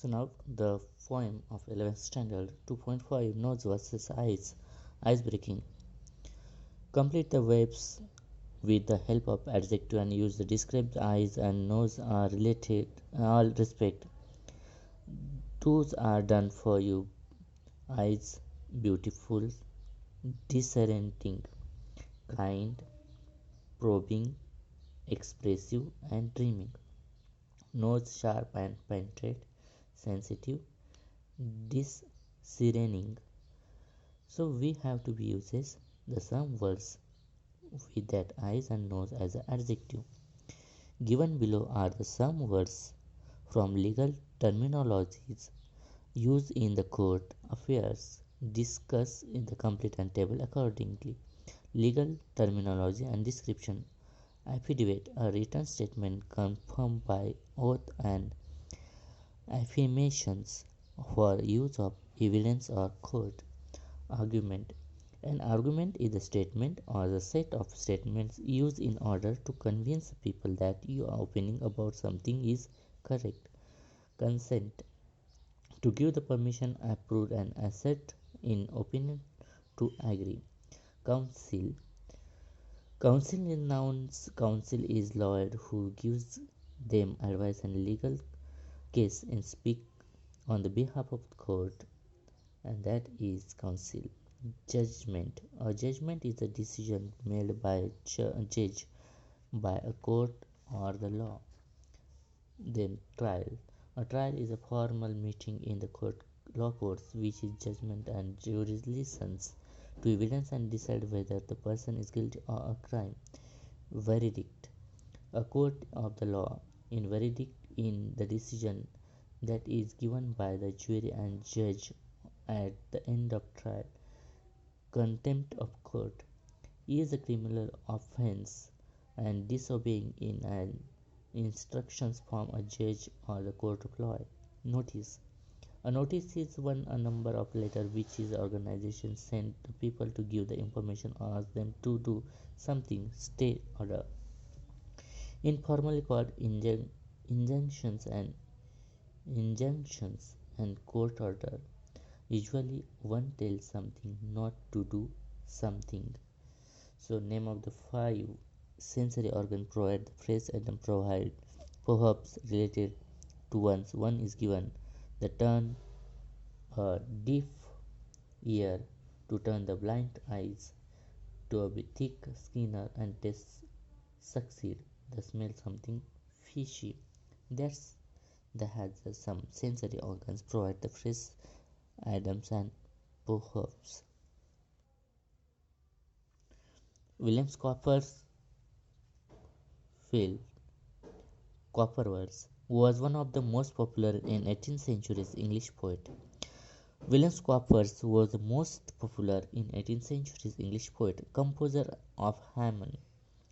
So now the poem of 11th standard 2.5 Nose versus Eyes. Ice breaking. Complete the verbs with the help of adjective and use the describe the eyes and nose are related all respect. Those are done for you. Eyes beautiful, disorienting, kind, probing, expressive and dreaming. Nose sharp and penetrate, sensitive, discerning. So we have to be uses the some words with that eyes and nose as an adjective. Given below are the some words from legal terminologies used in the court affairs. Discuss in the complete and table accordingly. Legal terminology and description. Affidavit, a written statement confirmed by oath and affirmations for use of evidence or court. Argument. An argument is a statement or the set of statements used in order to convince people that your opinion about something is correct. Consent. To give the permission, approve, and assent in opinion to agree. Counsel. Counsel in nouns. Counsel is lawyer who gives them advice and legal case and speak on the behalf of the court, and that is counsel. Judgment. A judgment is a decision made by a judge by a court or the law. Then trial. A trial is a formal meeting in the law courts which is judgment and jury listens to evidence and decide whether the person is guilty of a crime. Verdict. A court of the law in verdict in the decision that is given by the jury and judge at the end of trial. Contempt of court is a criminal offense and disobeying in an instructions from a judge or the court of law. Notice. A notice is one a number of letter which is organization sent to people to give the information or ask them to do something, stay order. Informally called injunctions and court order. Usually one tells something not to do something. So name of the five sensory organ provide the phrase and provide perhaps related to ones. One is given the turn a deaf ear to turn the blind eyes to a thick skinner and test succeed. The smell something fishy. That's that has some sensory organs provide the phrase Adams and perhaps. William Cowper's field Cowperworth was one of the most popular in 18th century's English poet. William Cowperworth was the most popular in 18th century's English poet, composer of Hammond.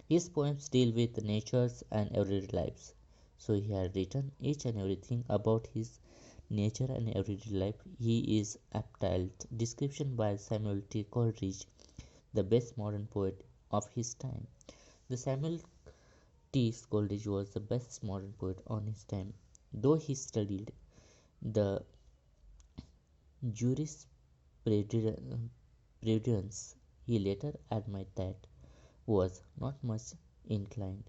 His poems deal with natures and everyday lives. So he had written each and everything about his nature and everyday life. He is aptalt description by Samuel T. Coleridge, the best modern poet of his time. The Samuel T. Coleridge was the best modern poet on his time. Though he studied the jurisprudence, he later admitted that was not much inclined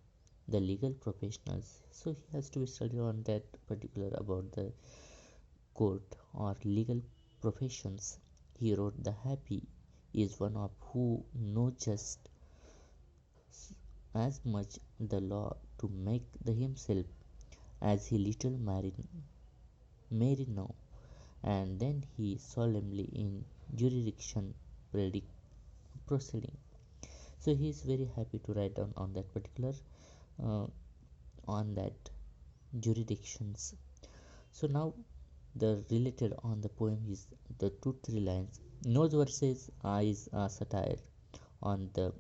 the legal professionals. So he has to study on that particular about the court or legal professions. He wrote the happy is one of who know just as much the law to make the himself as he little marino, and then he solemnly in jurisdiction predict proceeding. So he is very happy to write down on that particular uh, on that jurisdictions. So now the related on the poem is the 2 3 lines. Nose versus eyes are satire on the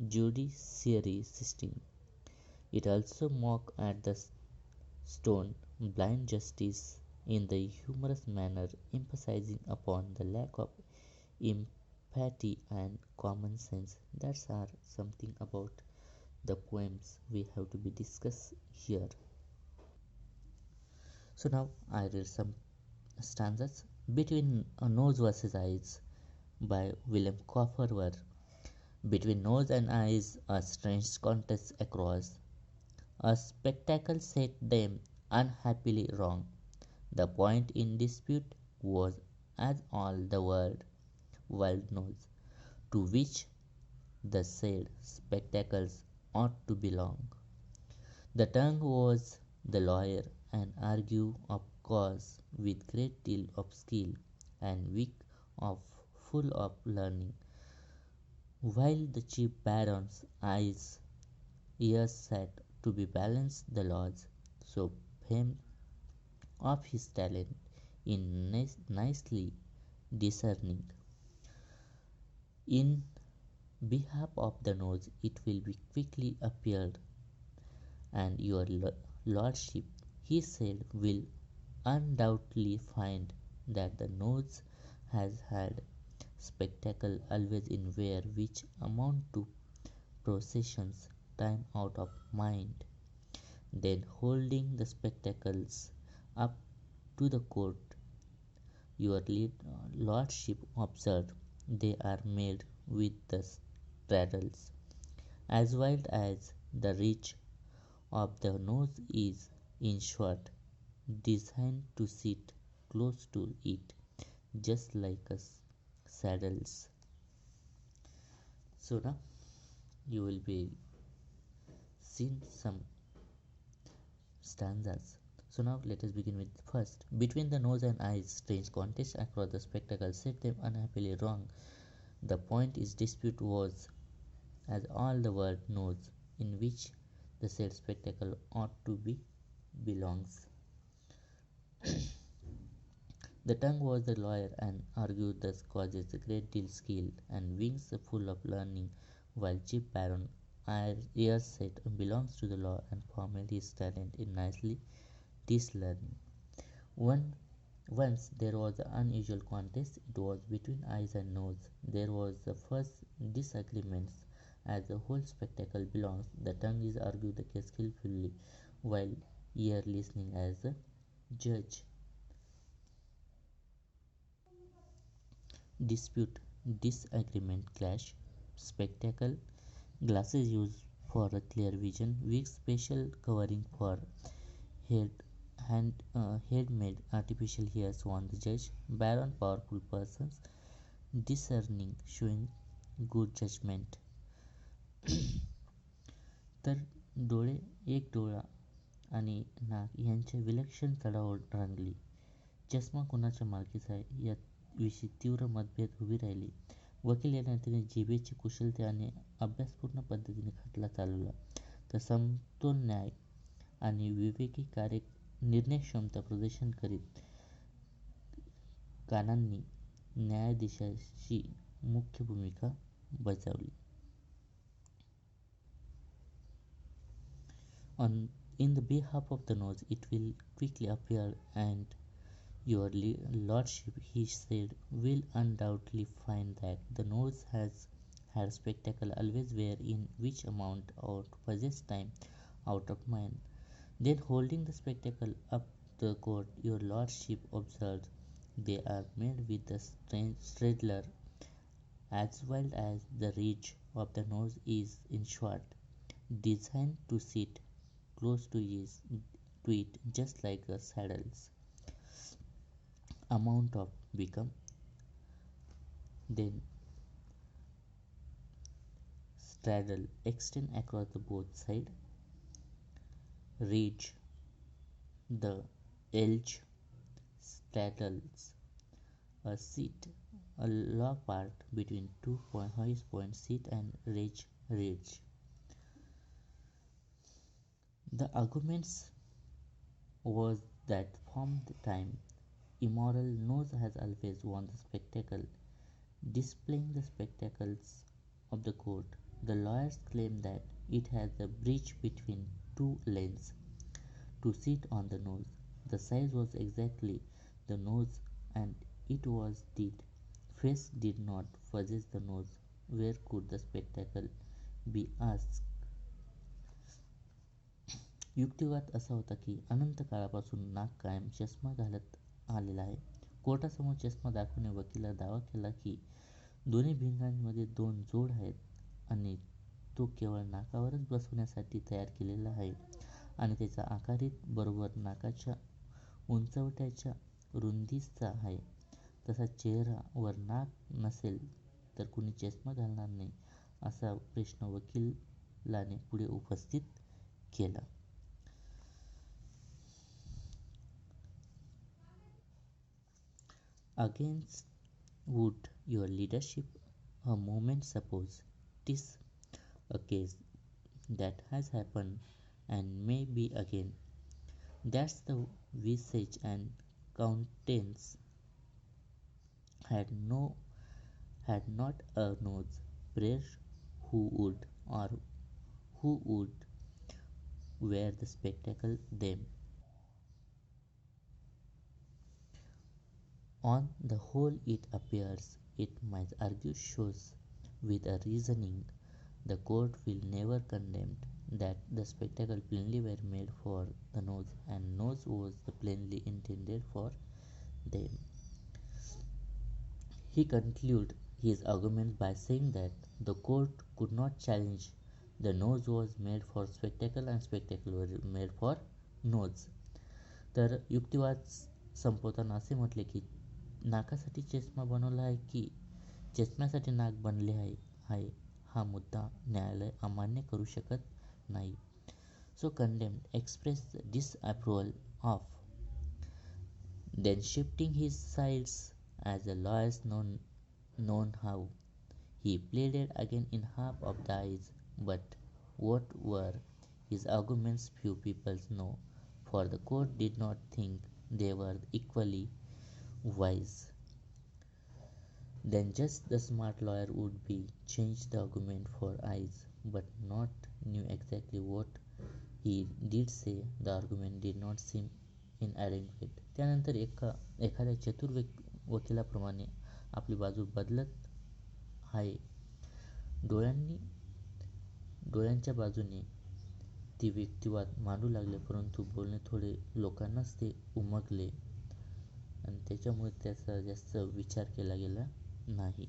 judiciary system. It also mock at the stone blind justice in the humorous manner, emphasizing upon the lack of empathy and common sense. That's are something about the poems we have to be discussed here. So now I read some stanzas. Between Nose versus Eyes by William Cowper were between nose and eyes a strange contest across. A spectacle set them unhappily wrong. The point in dispute was as all the world knows, to which the said spectacles ought to belong. The tongue was the lawyer, and argued of cause with great deal of skill, and weak of full of learning, while the chief baron's ears sat to be balanced the laws, so famed of his talent in nicely discerning. In behalf of the nose, it will be quickly appeared, and your lordship, he said, will undoubtedly find that the nose has had spectacle always in wear which amount to processions time out of mind. Then holding the spectacles up to the court, your lordship observed, they are made with the straddles, as wild as the reach of the nose is, in short, designed to sit close to it, just like a saddles. So now you will be seeing some stanzas. So now let us begin with first. Between the nose and eyes, strange contest across the spectacle set them unhappily wrong. The point is dispute was, as all the world knows, in which the said spectacle ought to be belongs. The tongue was the lawyer, and argued thus causes a great deal skill, and wings full of learning, while chief baron Eyers said belongs to the law, and formed his talent in nicely dislearning. One Once there was an unusual contest. It was between eyes and nose. There was the first disagreements. As the whole spectacle belongs, the tongue is argued the case skillfully, while ear listening as a judge. Dispute, disagreement, clash. Spectacle, glasses used for a clear vision, wig special covering for head head made artificial hairs on the judge. Baron, powerful persons, discerning, showing good judgment. तर डोळे, एक डोळा आणि नाक यांच्या विलक्षण चढाओढ रंगली. चष्मा कोणाच्या मालकीचा आहे याविषयी तीव्र मतभेद उभी राहिली. वकील या नात्याने जिभेची कुशलते आणि अभ्यासपूर्ण पद्धतीने खटला चालवला, तर समतोल न्याय आणि विवेकी निर्णयक्षमता प्रदर्शन करीत कानांनी न्यायाधीशाची मुख्य भूमिका बजावली. In the behalf of the nose, it will quickly appear, and your lordship, he said, will undoubtedly find that the nose has had spectacle always where in which amount or possess time out of mind. Then holding the spectacle up the court, your lordship observed, they are made with the straddler, as wild as the ridge of the nose is, in short, designed to sit close to it, just like a saddle's amount of become. Then straddle, extend across the both side, ridge, the edge, straddles, a seat, a low part between two highest points, seat and ridge. The arguments was that from the time immoral nose has always won the spectacle, displaying the spectacles of the court. The lawyers claim that it has a breach between two lanes to sit on the nose. The size was exactly the nose, and it was did. Face did not possess the nose. Where could the spectacle be asked? युक्तिवाद असा होता की अनंत काळापासून नाक कायम चष्मा घालत आलेला आहे. कोर्टासमोर चष्मा दाखवणे वकिलाला दावा केला की दोन्ही भिंगांमध्ये दोन जोड आहेत आणि तो केवळ नाकावरच बसवण्यासाठी तयार केलेला आहे आणि त्याचा आकारही बरोबर नाकाच्या उंचवट्याच्या रुंदीचा आहे. तसा चेहरा वर नाक नसेल तर कुणी चष्मा घालणार नाही असा प्रश्न वकिलाने पुढे उपस्थित केला. Against would your leadership a moment suppose 'tis a case that has happened and may be again. That's the visage and countenance had not a nose. Prayer who would wear the spectacle them. On the whole it appears, it might argue shows with a reasoning, the court will never condemn that the spectacle plainly were made for the nose and nose was plainly intended for them. He concluded his argument by saying that the court could not challenge the nose was made for spectacle and spectacle were made for nose. तर युक्तिवाद संपवताना असे म्हटले की नाकासाठी चष्मा बनवला आहे की चष्म्यासाठी नाक बनले आहे हा मुद्दा न्यायालय अमान्य करू शकत नाही. सो condemned expressed disapproval of then shifting his sides as the lawyers known how. He pleaded again in half of the eyes, but what were his arguments few people know, for the court did not think they were equally wise. Then just the smart lawyer would be changed the argument for eyes, but not knew exactly what he did say. The argument did not seem inadequate. त्यानंतर एखाद्या चतुर वकिलाप्रमाणे आपली बाजू बदलत आहे. डोळ्यांच्या बाजूने ती युक्तिवाद मांडू लागले, परंतु बोलणे थोडे लोकांनाच ते उमगले आणि त्याच्यामुळे त्याचा जास्त विचार केला गेला नाही.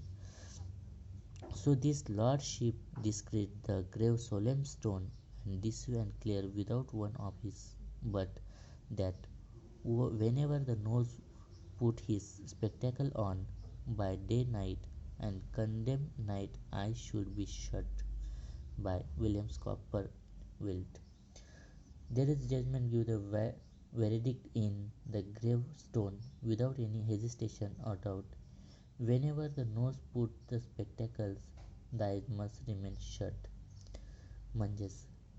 So this lordship described the grave solemn stone and decisive and clear without one of his, but that whenever the nose put his spectacle on by day night and condemned night eyes should be shut by William Copperfield. There is judgment give the verdict in the gravestone without any hesitation or doubt. Whenever the nose put the spectacles, the eyes must remain shut. म्हणजेच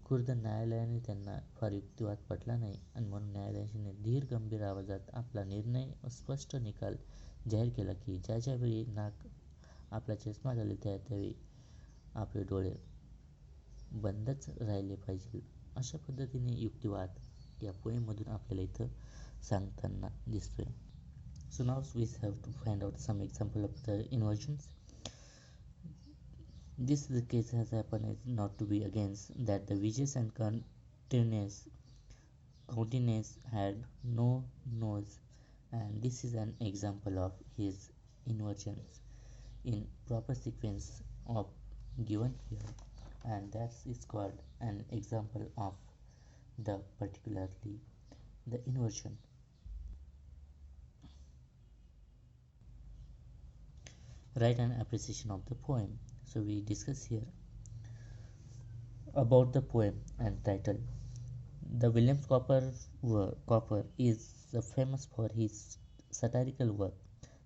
खुर्द न्यायालयाने त्यांना फार युक्तिवाद पटला नाही आणि म्हणून न्यायाधीशाने धीर गंभीर आवाजात आपला निर्णय स्पष्ट निकाल जाहीर केला की ज्या वेळी नाक आपला चष्मा घालेल त्यावेळी आपले डोळे बंदच राहिले पाहिजे. अशा पद्धतीने युक्तिवाद या पोएममधून आपल्याला इथं सांगताना दिसतोय. So now we have to find out some example of the inversions. This the case has happened is not to be against that the visages and countenance had no nose, and this is an example of his inversions in proper sequence of given here, and that is called an example of the particularly the inversion. Write an appreciation of the poem. So we discuss here about the poem and title. The William Copper is famous for his satirical work.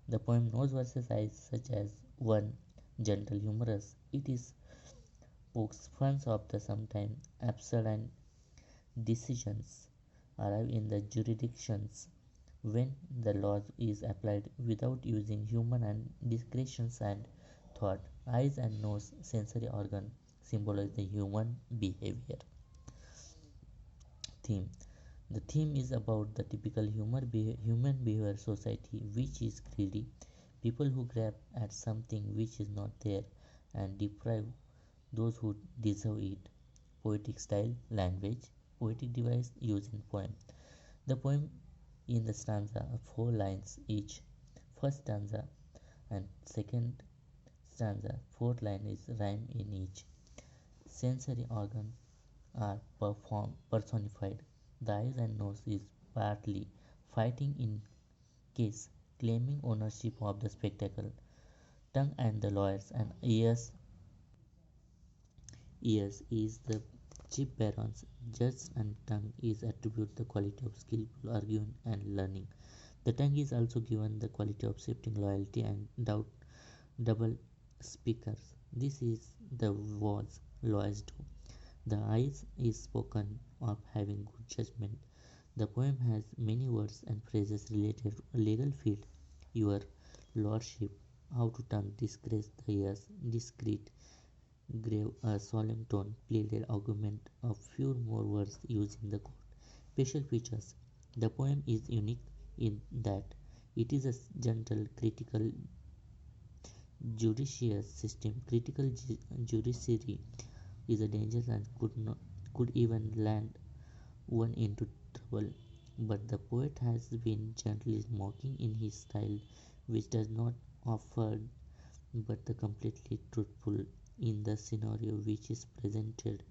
The poem Nose versus Eyes, such as one gentle humorous, it is pokes fun of the sometimes absurd and decisions arrive in the jurisdictions when the law is applied without using human and discretions and thought. Eyes and nose sensory organ symbolize the human behavior. Theme. The theme is about the typical human behavior society which is greedy, people who grab at something which is not there and deprive those who deserve it. Poetic style, language, Poetic device used in poem. The poem in the stanza are 4 lines each. First stanza and second stanza, fourth line is rhyme in each. Sensory organ are personified. The eyes and nose is partly fighting in case, claiming ownership of the spectacle. Tongue and the lawyers and ears is the chief barons. Judge and tongue is attribute the quality of skillful arguing and learning. The tongue is also given the quality of shifting loyalty and doubt double speakers. This is the words lawyers do. The eyes is spoken of having good judgment. The poem has many words and phrases related to legal field. Your lordship, how to tongue disgrace the ears, discreet, grave, a solemn tone, pleaded argument, a few more words used in the court. Special features. The poem is unique in that it is a gentle, critical, judicious system. Critical judiciary is a dangerous and could even land one into trouble. But the poet has been gently mocking in his style, which does not offer but the completely truthful in the scenario which is presented.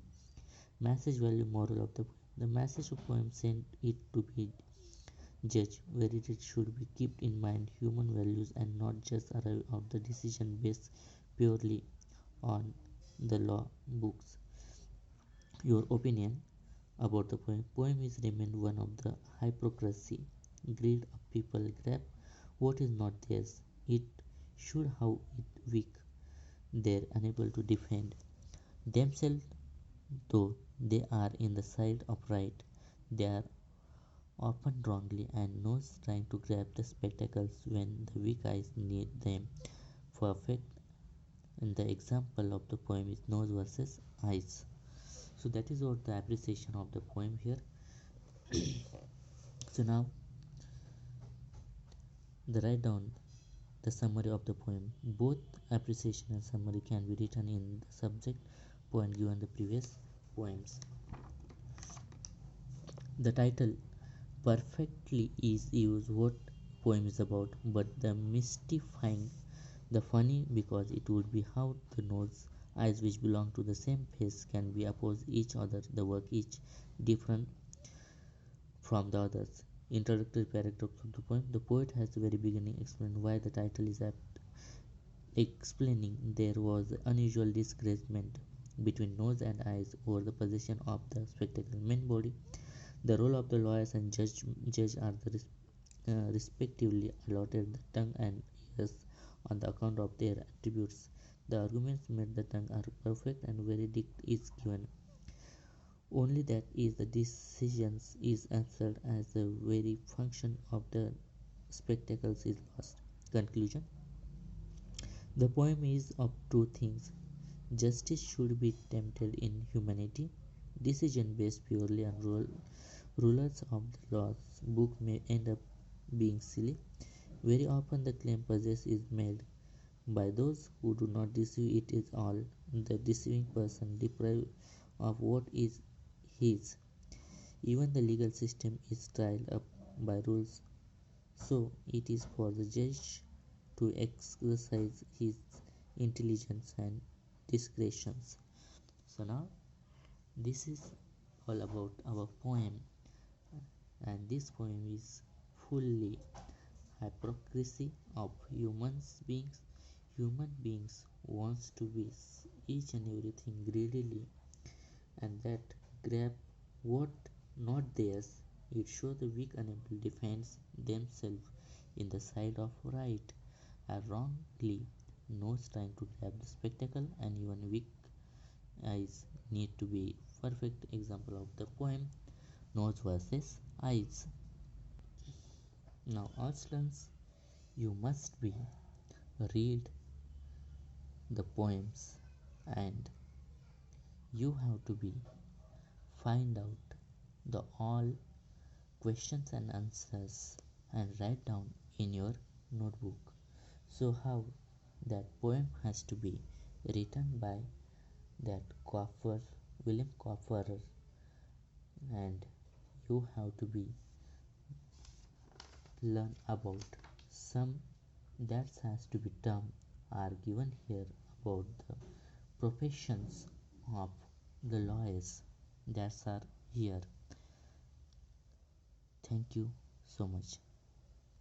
Message value moral of the poem. The message of poem sent it to be judged where it should be kept in mind human values and not just arrive at the decision based purely on the law books. Your opinion about the poem. Poem is remained one of the hypocrisy. Greed of people grab what is not theirs. It should how it weak. They're unable to defend themselves though they are in the side of right. They are often wrongly and nose trying to grab the spectacles when the weak eyes need them. Perfect. And the example of the poem is nose versus eyes. So that is what the appreciation of the poem here. So now the write down the summary of the poem. Both appreciation and summary can be written in the subject point given the previous poems. The title perfectly is used what poem is about, but the mystifying, the funny because it would be how the nose, eyes which belong to the same face can be opposed each other. The work each different from the others. Introductory paragraph of the poem. The poet has the very beginning explained why the title is apt, explaining there was unusual disagreement between nose and eyes over the position of the spectacle. Main body. The role of the lawyers and judge are the respectively allotted the tongue and ears on the account of their attributes. The arguments made the tongue are perfect and verdict is given. Only that is the decisions is answered as the very function of the spectacles is lost. Conclusion. The poem is of two things. Justice should be tempted in humanity. Decision based purely on rulers of the laws book may end up being silly. Very often the claim possessed is made by those who do not deceive it is all. The deceiving person deprived of what is his. Even the legal system is tied up by rules, so it is for the judge to exercise his intelligence and discretions. So now this is all about our poem, and this poem is fully hypocrisy of beings. Human beings wants to be each and everything greedily, and that grab what not theirs. It shows the weak unable defends themselves in the side of right are wrongly nose trying to grab the spectacle and even weak eyes need to be perfect example of the poem nose versus eyes. Now Auslands, you must be read the poems and you have to be find out the all questions and answers and write down in your notebook. So how that poem has to be written by that Coffer, William Coffer, and you have to be learn about some that has to be term are given here about the professions of the lawyers that are here. Thank you so much.